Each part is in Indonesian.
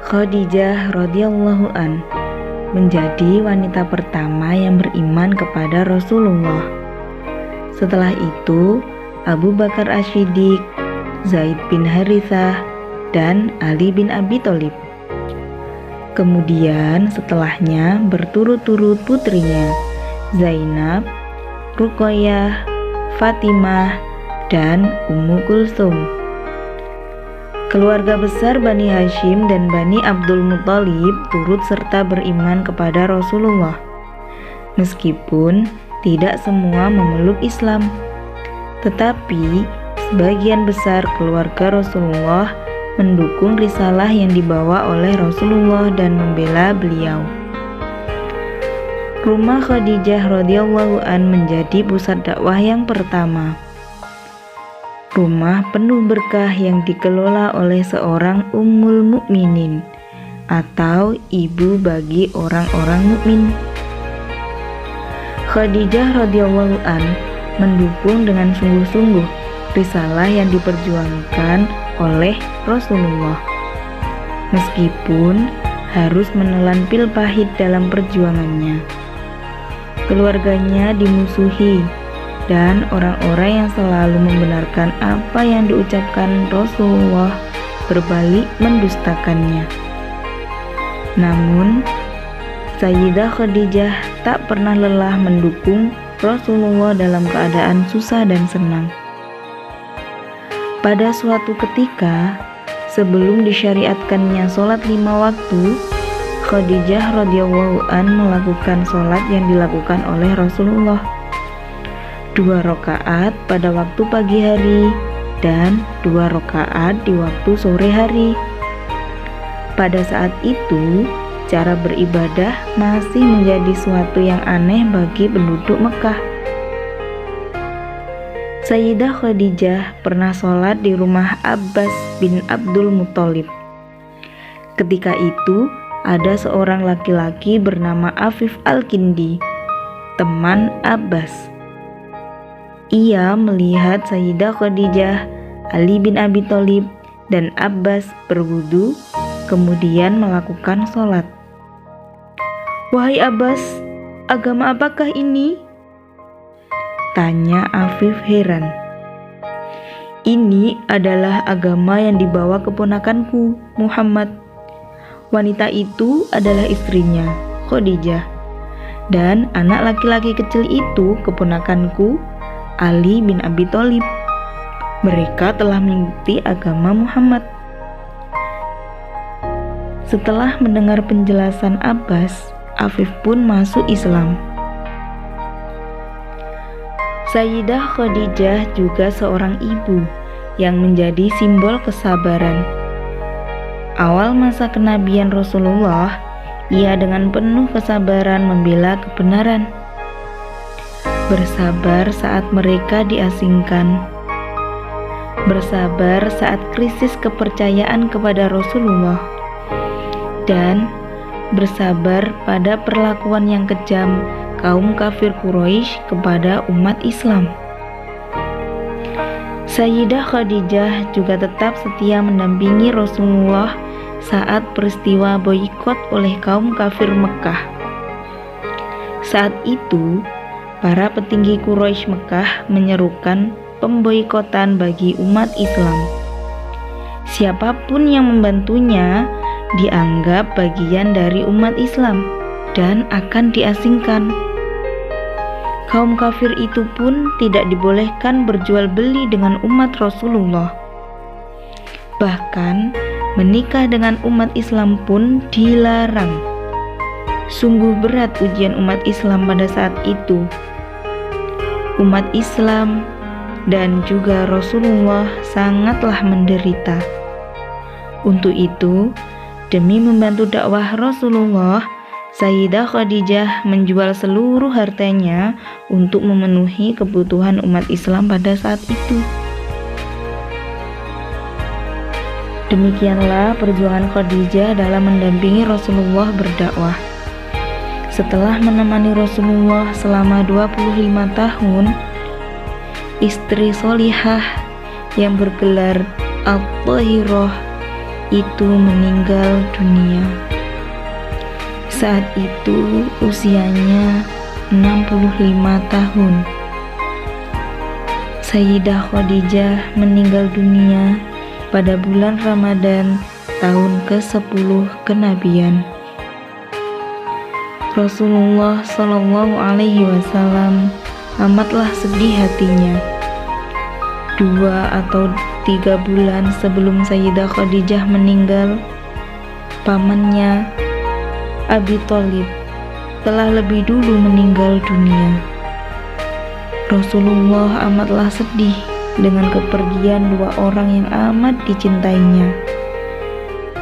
Khadijah radhiyallahu an menjadi wanita pertama yang beriman kepada Rasulullah. Setelah itu, Abu Bakar As-Siddiq, Zaid bin Harithah, dan Ali bin Abi Thalib. Kemudian setelahnya berturut-turut putrinya Zainab, Ruqayyah, Fatimah, dan Ummu Kulsum. Keluarga besar Bani Hashim dan Bani Abdul Muthalib turut serta beriman kepada Rasulullah. Meskipun tidak semua memeluk Islam, tetapi sebagian besar keluarga Rasulullah mendukung risalah yang dibawa oleh Rasulullah dan membela beliau. Rumah Khadijah radhiyallahu an menjadi pusat dakwah yang pertama. Rumah penuh berkah yang dikelola oleh seorang Ummul Mukminin atau ibu bagi orang-orang mukmin. Khadijah radhiyallahu an mendukung dengan sungguh-sungguh risalah yang diperjuangkan oleh Rasulullah. Meskipun harus menelan pil pahit dalam perjuangannya. Keluarganya dimusuhi dan orang-orang yang selalu membenarkan apa yang diucapkan Rasulullah berbalik mendustakannya. Namun, Sayyidah Khadijah tak pernah lelah mendukung Rasulullah dalam keadaan susah dan senang. Pada suatu ketika, sebelum disyariatkannya sholat 5 waktu, Khadijah radhiyallahu an melakukan sholat yang dilakukan oleh Rasulullah. 2 rakaat pada waktu pagi hari dan 2 rakaat di waktu sore hari. Pada saat itu, cara beribadah masih menjadi suatu yang aneh bagi penduduk Mekah. Sayyidah Khadijah pernah sholat di rumah Abbas bin Abdul Muthalib. Ketika itu, ada seorang laki-laki bernama Afif Al-Kindi, teman Abbas. Ia melihat Sayyidah Khadijah, Ali bin Abi Thalib, dan Abbas berwudu, kemudian melakukan sholat. "Wahai Abbas, agama apakah ini?" tanya Afif heran. "Ini adalah agama yang dibawa keponakanku, Muhammad." Wanita itu adalah istrinya, Khadijah, dan anak laki-laki kecil itu keponakanku, Ali bin Abi Thalib. Mereka telah mengikuti agama Muhammad. Setelah mendengar penjelasan Abbas, Afif pun masuk Islam. Sayyidah Khadijah juga seorang ibu yang menjadi simbol kesabaran. Awal masa kenabian Rasulullah, ia dengan penuh kesabaran membela kebenaran. Bersabar saat mereka diasingkan. Bersabar saat krisis kepercayaan kepada Rasulullah. Dan bersabar pada perlakuan yang kejam kaum kafir Quraisy kepada umat Islam. Sayyidah Khadijah juga tetap setia mendampingi Rasulullah saat peristiwa boikot oleh kaum kafir Mekah. Saat itu, para petinggi Quraisy Mekah menyerukan pemboikotan bagi umat Islam. Siapapun yang membantunya dianggap bagian dari umat Islam dan akan diasingkan. Kaum kafir itu pun tidak dibolehkan berjual beli dengan umat Rasulullah. Bahkan menikah dengan umat Islam pun dilarang. Sungguh berat ujian umat Islam pada saat itu. Umat Islam dan juga Rasulullah sangatlah menderita. Untuk itu, demi membantu dakwah Rasulullah, Sayyidah Khadijah menjual seluruh hartanya untuk memenuhi kebutuhan umat Islam pada saat itu. Demikianlah perjuangan Khadijah dalam mendampingi Rasulullah berdakwah. Setelah menemani Rasulullah selama 25 tahun, istri solihah yang bergelar At-Thahirah, itu meninggal dunia. Saat itu usianya 65 tahun. Sayyidah Khadijah meninggal dunia pada bulan Ramadan tahun ke-10 kenabian. Rasulullah Shallallahu Alaihi Wasallam amatlah sedih hatinya. 2 atau 3 bulan sebelum Sayyidah Khadijah meninggal, pamannya Abi Thalib telah lebih dulu meninggal dunia. Rasulullah amatlah sedih dengan kepergian 2 orang yang amat dicintainya.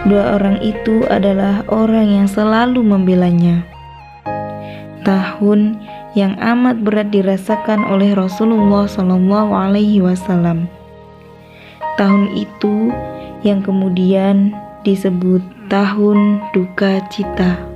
2 orang itu adalah orang yang selalu membelanya. Tahun yang amat berat dirasakan oleh Rasulullah Shallallahu Alaihi Wasallam. Tahun itu yang kemudian disebut tahun duka cita.